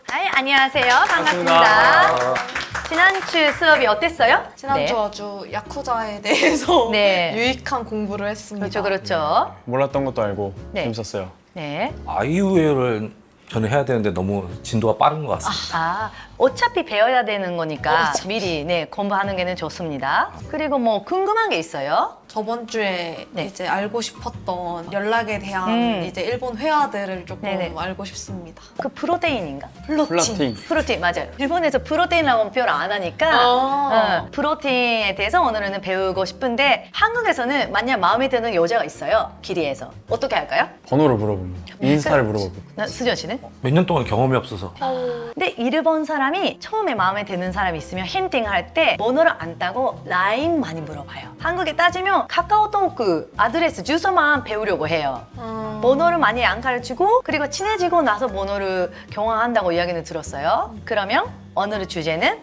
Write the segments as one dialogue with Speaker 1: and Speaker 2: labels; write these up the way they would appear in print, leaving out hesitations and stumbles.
Speaker 1: 하이, 안녕하세요. 반갑습니다. 지난주 수업이 어땠어요?
Speaker 2: 지난주 아주 야쿠자에 대해서
Speaker 1: 네.
Speaker 2: 유익한 공부를 했습니다.
Speaker 1: 그렇죠, 그렇죠.
Speaker 3: 몰랐던 것도 알고
Speaker 1: 네.
Speaker 3: 재밌었어요.
Speaker 1: 네.
Speaker 4: 아이유를 저는 해야 되는데 너무 진도가 빠른 것 같습니다.
Speaker 1: 아, 어차피 배워야 되는 거니까
Speaker 2: 어차피.
Speaker 1: 미리 공부하는 게 좋습니다. 그리고 뭐 궁금한 게 있어요?
Speaker 2: 저번 주에
Speaker 1: 네.
Speaker 2: 이제 알고 싶었던 연락에 대한 이제 일본 회화들을 조금
Speaker 1: 네네.
Speaker 2: 알고 싶습니다.
Speaker 1: 그 프로테인인가?
Speaker 3: 플라팅.
Speaker 1: 프로테인 맞아요. 일본에서 프로테인이라고 표현을 안 하니까 프로테인에 대해서 오늘은 배우고 싶은데 한국에서는 만약 마음에 드는 여자가 있어요. 길이에서 어떻게 할까요?
Speaker 3: 번호를 물어봅니다. 인스타를 물어보고.
Speaker 1: 수전 씨는?
Speaker 4: 몇 년 동안 경험이 없어서
Speaker 1: 근데 일본 사람이 처음에 마음에 드는 사람이 있으면 힌팅 할 때 번호를 안 따고 라인 많이 물어봐요. 한국에 따지면 카카오톡 아드레스 주소만 배우려고 해요. 번호를 많이 안 가르치고 그리고 친해지고 나서 번호를 경험한다고 이야기는 들었어요. 그러면 오늘의 주제는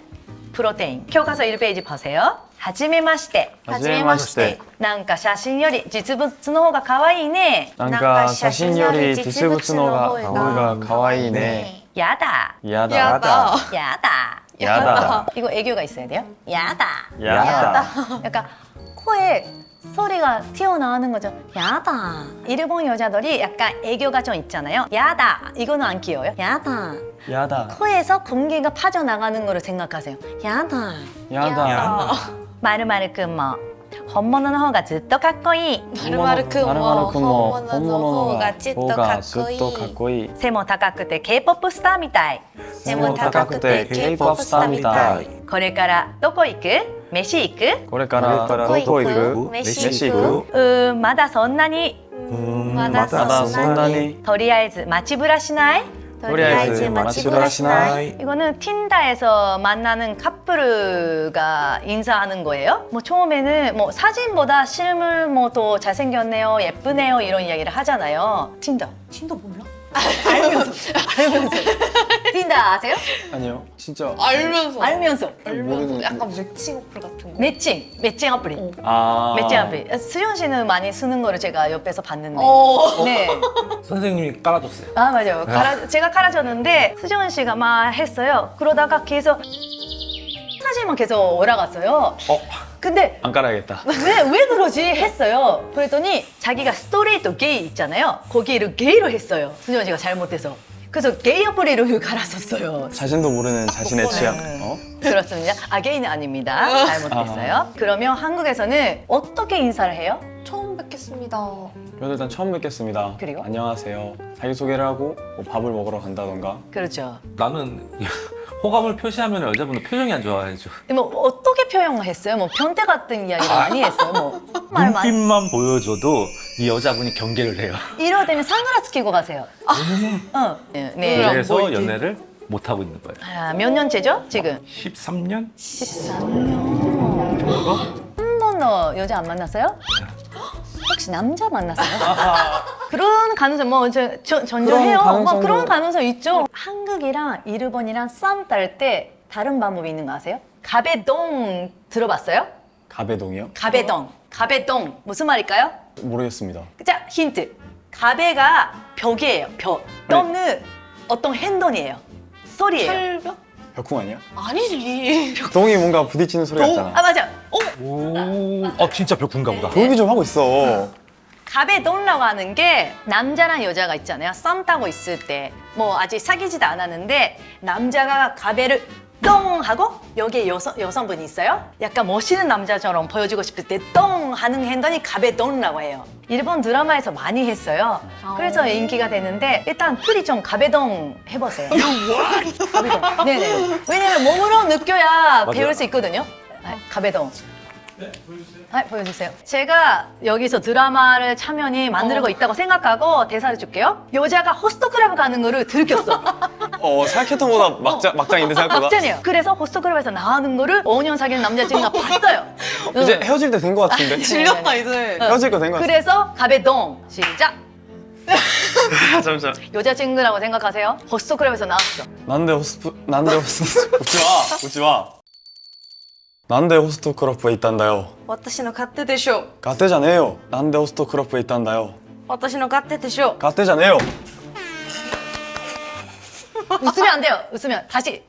Speaker 1: 프로테인. 교과서 1페이지 보세요. はじめまして.
Speaker 3: はじめまして.
Speaker 1: なんか写真より実物の方が可愛いね.
Speaker 3: なんか写真より実物の方が可愛いね.
Speaker 1: 야다.
Speaker 3: 야다.
Speaker 2: 야다.
Speaker 1: 야다.
Speaker 3: 야다.
Speaker 1: 이거 애교가 있어야 돼요. 야다.
Speaker 3: 야다.
Speaker 1: 약간 코에 소리가 튀어나오는 거죠. 야다. 일본 여자들이 약간 애교가 좀 있잖아요. 야다. 이거는 안 귀여워요. 야다.
Speaker 3: 야다.
Speaker 1: 코에서 공기가 빠져나가는 거를 생각하세요. 야다.
Speaker 3: 야다.
Speaker 1: 마르마르 뭐本物の方がずっとかっこいい.
Speaker 2: 마르마르 그 뭐,
Speaker 3: 本物
Speaker 2: 호가
Speaker 3: が
Speaker 2: 찌
Speaker 3: 方
Speaker 2: 또
Speaker 3: がずっとかっ
Speaker 2: 가까이.
Speaker 3: こいい。
Speaker 1: 背も高くて K-POP スターみたい.
Speaker 3: 背も高くて K-POP スターみたい。
Speaker 1: これからどこ行く？飯行く？
Speaker 3: これからどこ行く？
Speaker 2: 飯
Speaker 3: 飯行く？
Speaker 1: まだそんなに。
Speaker 2: まだ
Speaker 3: まだそんなに。
Speaker 1: とりあえず街ブラしない？
Speaker 3: とりあえず街ブラしない。
Speaker 1: 이거는 틴다에서 만나는 커플가 인사하는 거예요. 뭐 처음에는 뭐 사진보다 실물 뭐 더 잘생겼네요, 예쁘네요 이런 이야기를 하잖아요. 틴다.
Speaker 2: 틴더 몰라?
Speaker 1: 알면서. 틴다 아세요?
Speaker 3: 아니요. 진짜.
Speaker 2: 알면서.
Speaker 1: 알면서.
Speaker 2: 알면서 약간 매칭 어플 같은 거.
Speaker 1: 매칭 어플이.
Speaker 3: 아.
Speaker 1: 매칭 어플이. 수연 씨는 많이 쓰는 거를 제가 옆에서 봤는데. 네.
Speaker 4: 선생님이 깔아줬어요.
Speaker 1: 아 맞아요. 제가 깔아줬는데 수정 씨가 막 했어요. 그러다가 계속 사진만 계속 올라갔어요. 근데
Speaker 3: 안 깔아야겠다.
Speaker 1: 왜 그러지 했어요. 그랬더니 자기가 스트레이트 게이 있잖아요. 거기를 게이로 했어요. 수정 씨가 잘못해서. 그래서 게이 어플을 갈았었어요.
Speaker 3: 자신도 모르는 자신의 취향. 어?
Speaker 1: 그렇습니다. 아 게이는 아닙니다. 잘못했어요. 그러면 한국에서는 어떻게 인사를 해요?
Speaker 2: 처음 뵙겠습니다.
Speaker 3: 저도 일단 처음 뵙겠습니다.
Speaker 1: 그리고?
Speaker 3: 안녕하세요. 자기소개를 하고 뭐 밥을 먹으러 간다던가.
Speaker 1: 그렇죠.
Speaker 4: 나는 호감을 표시하면 여자분은 표정이 안 좋아야죠.
Speaker 1: 뭐 어떻게 표현했어요? 뭐 변태 같은 이야기를 많이 했어요. 뭐 말 많이.
Speaker 4: 눈빛만 보여줘도 이 여자분이 경계를 해요.
Speaker 1: 이럴 때는 선글라스 끼고 가세요. 네.
Speaker 4: 그래서
Speaker 2: 보이지?
Speaker 4: 연애를 못 하고 있는 거예요.
Speaker 1: 아, 몇 년째죠? 지금?
Speaker 4: 13년?
Speaker 1: 13년. 한 번도 여자 안 만났어요? 혹시 남자 만났어요? 그런 가능성 뭐 전전해요.
Speaker 3: 가능성도-
Speaker 1: 그런 가능성 있죠. 한국이랑 일본이랑 썸 탈 때 다른 방법이 있는 거 아세요? 가베동 들어봤어요?
Speaker 3: 가베동이요?
Speaker 1: 가베동. 가베동 무슨 말일까요?
Speaker 3: 모르겠습니다.
Speaker 1: 자 힌트. 가베가 벽이에요. 벽. 동은 어떤 행동이에요. 소리예요.
Speaker 2: 철벽?
Speaker 3: 벽궁 아니야?
Speaker 2: 아니지.
Speaker 3: 동이 뭔가 부딪히는 소리 같잖아.
Speaker 1: 아 맞아.
Speaker 4: 오, 진짜 벽군가 보다.
Speaker 3: 조용히 좀 하고 있어.
Speaker 1: 가베동이라고 하는 게 남자랑 여자가 있잖아요. 썸 타고 있을 때 뭐 아직 사귀지도 않았는데 남자가 가베를 똥 하고 여기에 여성분이 있어요. 약간 멋있는 남자처럼 보여주고 싶을 때 똥 하는 행동이 가베동이라고 해요. 일본 드라마에서 많이 했어요. 그래서 인기가 되는데 일단 둘이 좀 가베동 해보세요. 가베동. 네네. 왜냐면 몸으로 느껴야 배울 수 있거든요. 아, 가베동. 보여주세요. 제가 여기서 드라마를 참여히 만들고 있다고 생각하고 대사를 줄게요. 여자가 호스트 클럽 가는 거를 들켰어.
Speaker 3: 생각했던 거보다 막장인데 생각보다.
Speaker 1: 막장이에요. 그래서 호스트 클럽에서 나오는 거를 5년 사귄 남자친구가 봤어요.
Speaker 3: 이제 헤어질 때 된 거 같은데.
Speaker 2: 질렸다 이제.
Speaker 3: 헤어질 거 된 거 같아.
Speaker 1: 그래서 가베동 시작.
Speaker 3: 잠시만.
Speaker 1: 여자친구라고 생각하세요? 호스트 클럽에서 나왔어.
Speaker 3: 난데 호스트 웃지 마. 웃지 마. 난데 호스트 클럽에 있단다요.
Speaker 2: 私の勝手でしょ。
Speaker 3: 가떼잖아요. 난데 호스트 클럽에 있단다요.
Speaker 2: 私の勝手でしょ。
Speaker 3: 가떼잖아요.
Speaker 1: 웃으면 안 돼요. 웃으면 다시.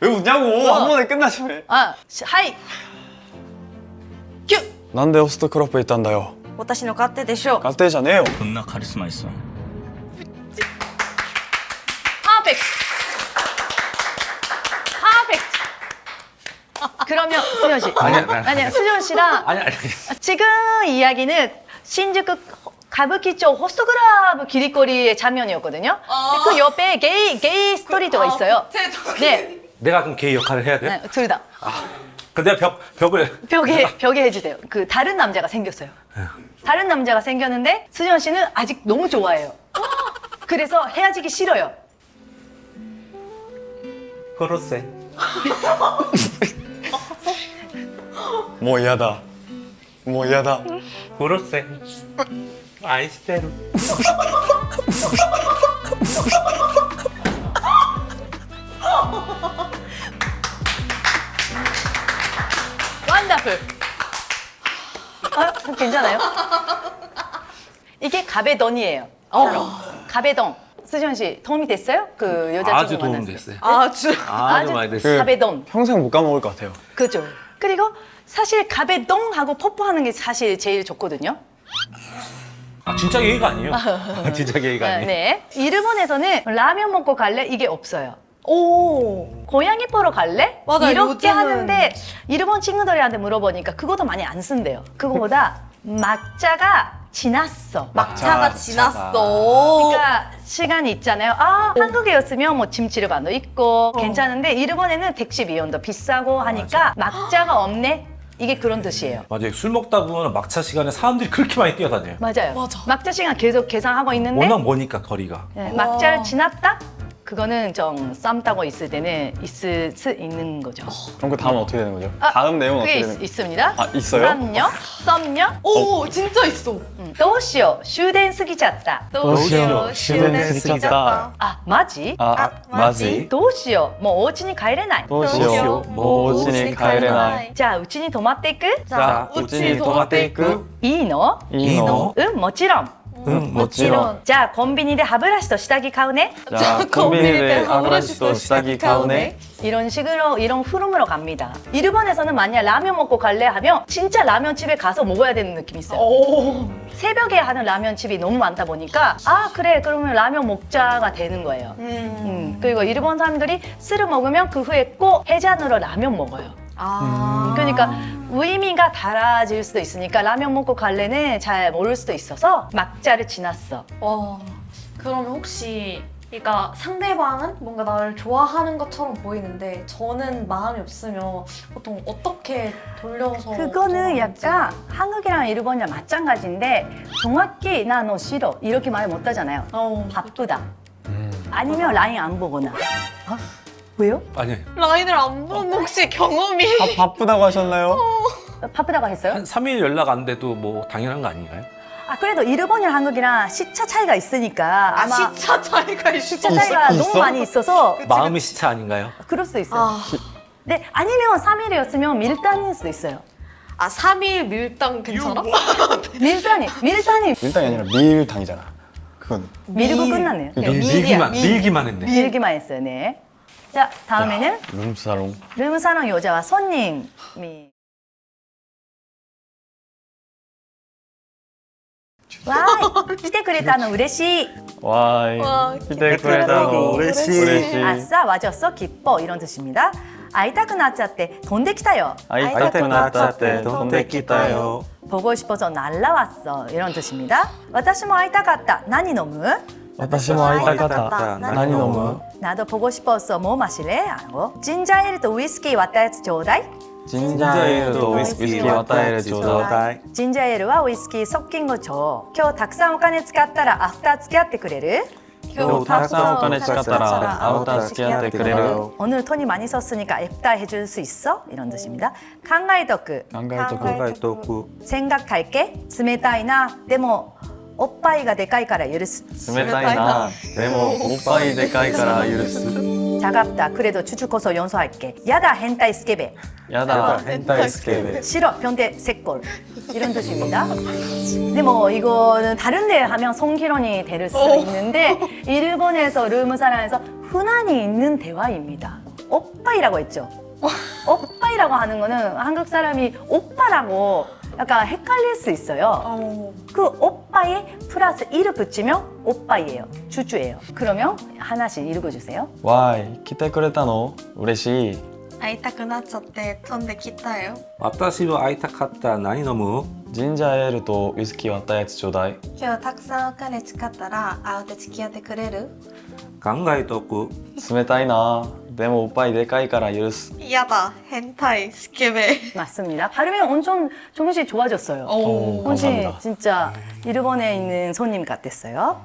Speaker 3: 왜 웃냐고 한 번에 끝나시네.
Speaker 1: 아, 하이. 큐.
Speaker 3: なんでホストクラブへ行ったんだよ。
Speaker 2: 私の勝手でしょう。
Speaker 3: 勝手じゃねえよ。
Speaker 5: こんなカリスマ있어.
Speaker 1: 퍼펙트. 그러면 수현 씨. 아니야, 수현 씨랑
Speaker 4: 아니.
Speaker 1: 지금 이야기는 신주쿠 가부키초 호스트클럽 길거리의 장면이었거든요. 근데 그 옆에 게이 스토리도가 있어요. 네,
Speaker 4: 내가 그럼 게이 역할을 해야 돼?
Speaker 1: 네, 둘 다.
Speaker 4: 근데 내가 벽을
Speaker 1: 벽에 해주세요. 그 다른 남자가 생겼어요. 다른 남자가 생겼는데 수현 씨는 아직 너무 좋아해요. 그래서 헤어지기 싫어요.
Speaker 4: 그렇세.
Speaker 3: もう嫌だ。もう嫌だ。
Speaker 4: 그렇세. 아이스테루.
Speaker 1: 원더풀. 괜찮아요? 이게 가베돈이에요. 가베돈. 수지현 씨 도움이 됐어요? 그 여자친구
Speaker 4: 아주 도움
Speaker 1: 만났을 때.
Speaker 4: 됐어요.
Speaker 2: 아주.
Speaker 4: 아주 많이 됐어요.
Speaker 1: 가베돈.
Speaker 3: 평생 못 까먹을 것 같아요.
Speaker 1: 그죠. 그리고 사실 가베동하고 뽀뽀하는 게 사실 제일 좋거든요.
Speaker 4: 아 진짜 게이가 아니에요. 진짜 게이가 아니에요.
Speaker 1: 네. 일본에서는 라면 먹고 갈래? 이게 없어요.
Speaker 2: 오.
Speaker 1: 고양이 보러 갈래?
Speaker 2: 맞아요,
Speaker 1: 이렇게
Speaker 2: 요즘은.
Speaker 1: 하는데 일본 친구들한테 물어보니까 그것도 많이 안 쓴대요. 그거보다 막자가 지났어.
Speaker 2: 막차가 지났어.
Speaker 1: 그러니까 시간이 있잖아요. 아, 한국이었으면 뭐 짐치르반도 있고 괜찮은데 일본에는 택시 비용도 비싸고 하니까 막자가 없네. 이게 그런 뜻이에요.
Speaker 4: 맞아요. 술 먹다 보면 막차 시간에 사람들이 그렇게 많이 뛰어다녀요.
Speaker 1: 맞아요.
Speaker 2: 맞아.
Speaker 1: 막자 시간 계속 계산하고 있는데
Speaker 4: 워낙 머니까 거리가.
Speaker 1: 네, 막자를 지났다? 그거는 좀 썸 타고 있을 때는 있을 수 있는 거죠.
Speaker 3: 그럼 그 다음은 어떻게 되는 거죠?
Speaker 1: 아,
Speaker 3: 다음 내용은
Speaker 1: 그게
Speaker 3: 어떻게 되는 거죠?
Speaker 1: 있습니다.
Speaker 3: 아, 있어요?
Speaker 1: 썸녀? 썸녀?
Speaker 2: 오, 진짜 있어.
Speaker 1: どうしよう終電過ぎちゃった
Speaker 3: どうしよう終電過ぎちゃった
Speaker 1: あマジ
Speaker 3: 아, 맞지?
Speaker 1: どうしようもうお家に帰れない
Speaker 3: どうしようもうお家に帰れない
Speaker 1: じゃあうちに泊まっていく
Speaker 3: じゃあうちに泊まっていく
Speaker 1: いいの
Speaker 3: いいの
Speaker 1: うんもちろん
Speaker 3: もちろん
Speaker 1: じゃあコンビニで歯ブラシと下着買うね
Speaker 3: じゃあコンビニで歯ブラシと下着買うね
Speaker 1: 이런 식으로 이런 흐름으로 갑니다. 일본에서는 만약 라면 먹고 갈래 하면 진짜 라면집에 가서 먹어야 되는 느낌이 있어요.
Speaker 2: 오.
Speaker 1: 새벽에 하는 라면집이 너무 많다 보니까 아 그래 그러면 라면 먹자가 되는 거예요. 그리고 일본 사람들이 술을 먹으면 그 후에 꼭 해장으로 라면 먹어요.
Speaker 2: 아.
Speaker 1: 그러니까 의미가 달라질 수도 있으니까 라면 먹고 갈래는 잘 모를 수도 있어서 막자를 지났어.
Speaker 2: 와. 그러면 혹시 그러니까 상대방은 뭔가 나를 좋아하는 것처럼 보이는데 저는 마음이 없으면 보통 어떻게 돌려서
Speaker 1: 그거는
Speaker 2: 돌아가는지.
Speaker 1: 약간 한국이랑 일본이랑 마찬가지인데 정확히 나 너 싫어 이렇게 말 못하잖아요. 바쁘다. 아니면 라인 안 보거나. 왜요?
Speaker 4: 아니
Speaker 2: 라인을 안 보는 혹시 경험이
Speaker 3: 바쁘다고 하셨나요?
Speaker 1: 바쁘다고 했어요?
Speaker 4: 한 3일 연락 안 돼도 뭐 당연한 거 아닌가요?
Speaker 1: 아 그래도 일본이랑 한국이랑 시차 차이가 있으니까 아마
Speaker 2: 시차 차이가 있어.
Speaker 1: 시차 차이가
Speaker 3: 있어?
Speaker 1: 너무 많이 있어서
Speaker 4: 마음의 시차 아닌가요?
Speaker 1: 그럴 수도 있어요.
Speaker 2: 아,
Speaker 1: 네, 아니면 3일이었으면 밀단일 수도 있어요.
Speaker 2: 3일 밀당 괜찮아?
Speaker 1: 밀단이
Speaker 3: 밀당이 아니라 밀당이잖아. 그건
Speaker 1: 밀고 끝났네요. 네,
Speaker 4: 밀기만 했네.
Speaker 1: 밀기만 했어요. 네. 자, 다음에는
Speaker 3: 룸사롱.
Speaker 1: 룸사롱 여자와 손님이 와, 来てくれたの嬉しい.
Speaker 3: 와이. 기대 그래도嬉しい.
Speaker 1: 아싸, 와줬어, 기뻐 이런 뜻입니다. 会いたくなっちゃって飛んできたよ.
Speaker 3: 会いたくなっちゃって飛んできたよ.
Speaker 1: 보고 싶어서 날라왔어 이런 뜻입니다. 私も会いたかった. 나니 너무?
Speaker 3: 私も会いたかった. 나니 너무?
Speaker 1: 나도 보고 싶었어. 뭐 마실래? 하고. 진저에일 또 위스키 왔다 해서 ちょうだい.
Speaker 3: 진저에일 또 위스키 왔다 해를 줘다.
Speaker 1: 진저에일과 위스키 섞인 거 줘. 今日たくさんお金使ったらアフター付き合ってくれる?
Speaker 3: 또 탁상 오카네使ったら 아우타 付き合ってくれる?
Speaker 1: 오늘 돈이 많이 썼으니까 애프터 해줄 수 있어? 이런 뜻입니다. 考えとく. 생각할게. 冷たいな. でも おっぱいがでかいから許す.
Speaker 3: 冷たいな. でもおっぱいでかいから許す.
Speaker 1: 차갑다. 그래도 주주고서 연소할게. 야다 hentai 스케베.
Speaker 3: 야다 헨타이 스케베.
Speaker 1: 싫어. 변대 새꼴. 이런 뜻입니다. 근데 뭐 이거는 다른 데 하면 성희롱이 될 수도 있는데 일본에서 룸사랑에서 흔한히 있는 대화입니다. 오빠이라고 했죠. 오빠이라고 하는 거는 한국 사람이 오빠라고 약간 헷갈릴 수 있어요. 그 오빠에 플러스 이를 붙이면 오빠이에요. 주주예요. 그러면 하나씩 읽어주세요.
Speaker 3: わーい来てくれたの嬉しい
Speaker 2: 会いたくなっちゃって飛んできたよ。
Speaker 4: 私は会いたかった。何飲む？
Speaker 3: ジンジャーエールとウイスキー割ったやつちょうだい
Speaker 2: 今日たくさんお金使ったら会うと付き合ってくれる？
Speaker 4: 考えとく。
Speaker 3: 冷たいなでもおっぱいでかいから許す
Speaker 2: 야다 hentai 스케베.
Speaker 1: 맞습니다. 발음이 엄청 조금씩 좋아졌어요.
Speaker 3: 오,
Speaker 1: 혹시
Speaker 3: 감사합니다.
Speaker 1: 진짜 일본에 있는 손님 같았어요.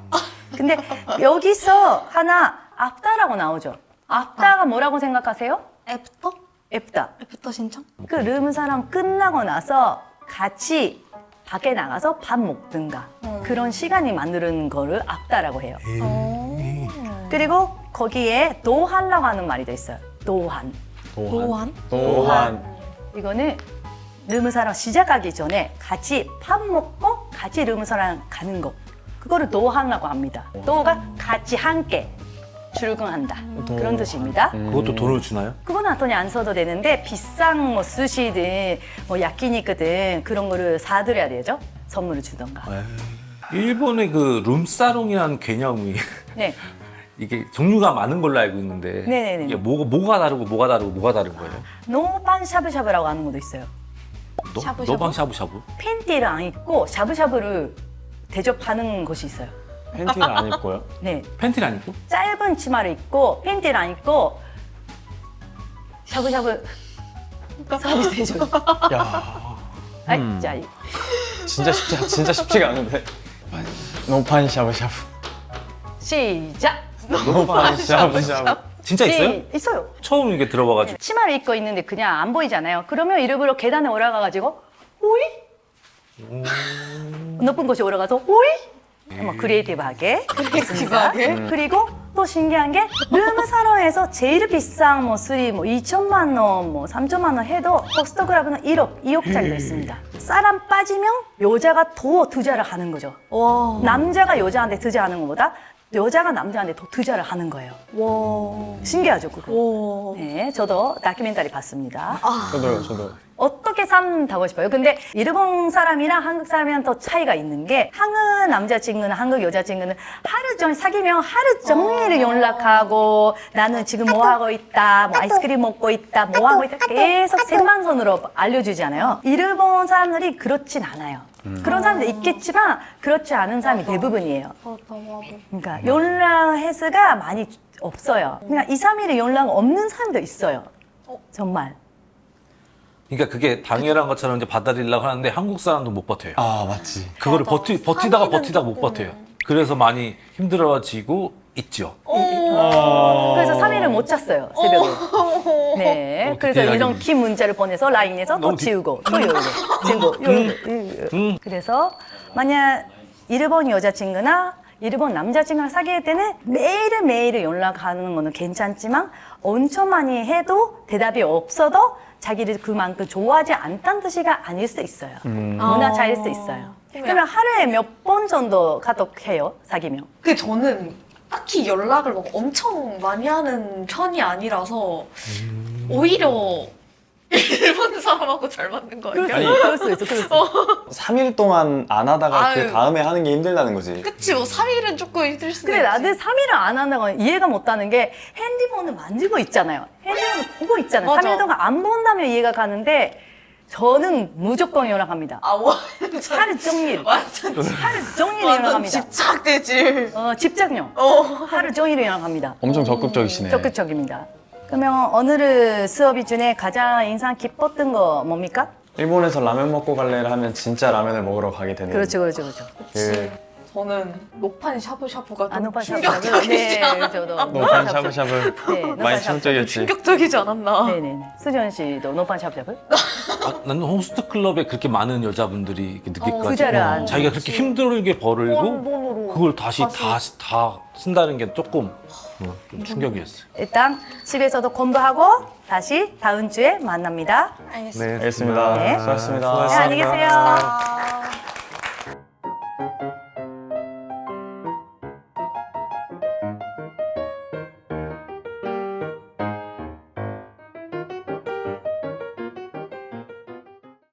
Speaker 1: 근데 여기서 하나 앞다라고 나오죠. 앞다가 뭐라고 생각하세요?
Speaker 2: 애프터?
Speaker 1: 앱다.
Speaker 2: 애프터 신청?
Speaker 1: 그 르무사랑 끝나고 나서 같이 밖에 나가서 밥 먹든가 그런 시간이 만드는 거를 앞다라고 해요. 그리고 거기에 노한라고 하는 말이 더 있어요. 노한.
Speaker 2: 노한?
Speaker 3: 노한
Speaker 1: 이거는 르무사랑 시작하기 전에 같이 밥 먹고 같이 르무사랑 가는 거. 그거를 노한라고 합니다. 노가 같이 함께 출근한다. 그런 뜻입니다.
Speaker 4: 그것도 돈을 주나요?
Speaker 1: 그거는 돈이 안 써도 되는데 비싼 뭐 스시든 뭐 야끼니크든 그런 거를 사드려야 되죠. 선물을 주던가.
Speaker 4: 일본의 그 룸사롱이라는 개념이
Speaker 1: 네.
Speaker 4: 이게 종류가 많은 걸로 알고 있는데
Speaker 1: 네네네.
Speaker 4: 이게 뭐가 다르고 뭐가 다르고 뭐가 다른 거예요?
Speaker 1: 노반 샤브샤브라고 하는 것도 있어요.
Speaker 2: 샤브샤브?
Speaker 4: 노방 샤브샤브?
Speaker 1: 팬티를 안 입고 샤브샤브를 대접하는 곳이 있어요.
Speaker 3: 팬티를 안 입고요?
Speaker 1: 네.
Speaker 4: 팬티를 안 입고?
Speaker 1: 짧은 치마를 입고 팬티를 안 입고 샤브샤브 서비스 해줘요.
Speaker 3: 야
Speaker 1: 아이, 자,
Speaker 3: 진짜 쉽지가 않은데 노판 샤브샤브
Speaker 1: 시작.
Speaker 3: 노판 샤브샤브
Speaker 4: 진짜 있어요?
Speaker 1: 네, 있어요.
Speaker 4: 처음 이게 들어봐가지고
Speaker 1: 치마를 입고 있는데 그냥 안 보이잖아요. 그러면 일부러 계단에 올라가가지고 오이? 높은 곳에 올라가서 오이? 뭐 크리에이티브하게 했습니다. 그리고 또 신기한 게 르무사롱에서 제일 비싼 뭐 술이 뭐 2천만 원, 뭐 3천만 원 해도 호스트클럽은 1억, 2억짜리가 있습니다. 사람 빠지면 여자가 더 투자를 하는 거죠.
Speaker 2: 와.
Speaker 1: 남자가 여자한테 투자하는 것보다 여자가 남자한테 더 투자를 하는 거예요.
Speaker 2: 와.
Speaker 1: 신기하죠, 그거?
Speaker 2: 와.
Speaker 1: 네, 저도 다큐멘터리 봤습니다.
Speaker 3: 저도요
Speaker 1: 어떻게 산다고 싶어요? 근데 일본 사람이랑 한국 사람이랑 더 차이가 있는 게 한국 남자친구는 한국 여자친구는 하루 종일 사귀면 하루 종일 연락하고 나는 지금 뭐 하고 있다, 뭐 아이스크림 먹고 있다, 뭐 하고 있다 계속 생방송으로 알려주잖아요. 일본 사람들이 그렇진 않아요. 그런 사람도 있겠지만 그렇지 않은 사람이 대부분이에요. 그러니까 연락 횟수가 많이 없어요. 그냥 2, 3일에 연락 없는 사람도 있어요. 정말.
Speaker 4: 그러니까 그게 당연한 것처럼 이제 받아들이려고 하는데 한국 사람도 못 버텨요.
Speaker 3: 아 맞지
Speaker 4: 그거를 버티다가 못 버텨요. 그래서 많이 힘들어지고 있죠.
Speaker 1: 그래서 3일을 못 잤어요, 새벽에. 네. 그래서
Speaker 4: 디테일하게.
Speaker 1: 이런 긴 문자를 보내서 라인에서 또
Speaker 4: 너무
Speaker 1: 지우고, 또 열고, 지우고. 그래서 만약 일본 여자친구나 일본 남자친구랑 사귈 때는 매일매일 연락하는 거는 괜찮지만 엄청 많이 해도 대답이 없어도 자기를 그만큼 좋아하지 않다는 뜻이가 아닐 수 있어요. 문화 차이일 수 있어요. 그러면 하루에 몇 번 정도 카톡해요, 사귀면?
Speaker 2: 근데 저는 딱히 연락을 막 엄청 많이 하는 편이 아니라서 오히려 일본 사람하고 잘 맞는 거 아니야?
Speaker 1: 그럴 수 있어, 그럴 수 있어.
Speaker 3: 3일 동안 안 하다가
Speaker 2: 아유.
Speaker 3: 그 다음에 하는 게 힘들다는 거지
Speaker 2: 그치, 뭐 3일은 조금 힘들 수도
Speaker 1: 근데
Speaker 2: 있지.
Speaker 1: 나도 3일을 안 한다고 이해가 못하는 게 핸드폰을 만지고 있잖아요. 핸드폰을 보고 있잖아요.
Speaker 2: 맞아.
Speaker 1: 3일 동안 안 본다면 이해가 가는데 저는 무조건 연락합니다.
Speaker 2: 아, 완전.
Speaker 1: 하루 종일.
Speaker 2: 완전,
Speaker 1: 하루 종일
Speaker 2: 완전
Speaker 1: 연락합니다.
Speaker 2: 집착되지.
Speaker 1: 집착력. 하루 종일 연락합니다.
Speaker 3: 엄청 적극적이시네
Speaker 1: 적극적입니다. 그러면 오늘 수업이 중에 가장 인상 깊었던 거 뭡니까?
Speaker 3: 일본에서 라면 먹고 갈래를 하면 진짜 라면을 먹으러 가게 되는
Speaker 1: 그렇죠.
Speaker 3: 그
Speaker 2: 저는 노판 샤브샤브가 좀
Speaker 1: 노판
Speaker 2: 충격적이지
Speaker 1: 샤브샤브. 네,
Speaker 2: 않았나?
Speaker 1: 저도
Speaker 3: 노판 샤브샤브
Speaker 1: 네, 노판
Speaker 3: 많이
Speaker 1: 샤브샤브.
Speaker 3: 충격이었지
Speaker 2: 충격적이지 않았나?
Speaker 1: 네네네. 수지원 씨도 노판 샤브샤브?
Speaker 4: 나는 호스트 클럽에 그렇게 많은 여자분들이 이렇게 늦게까지
Speaker 1: 투자를 안
Speaker 4: 자기가 그렇게 힘들게 벌을고
Speaker 2: 돈으로.
Speaker 4: 그걸 다시 다 쓴다는 게 조금 좀 충격이었어요.
Speaker 1: 일단 집에서도 공부하고 다시 다음 주에 만납니다.
Speaker 2: 알겠습니다.
Speaker 3: 네 알겠습니다
Speaker 1: 네.
Speaker 3: 수고하셨습니다
Speaker 1: 네, 안녕히 계세요.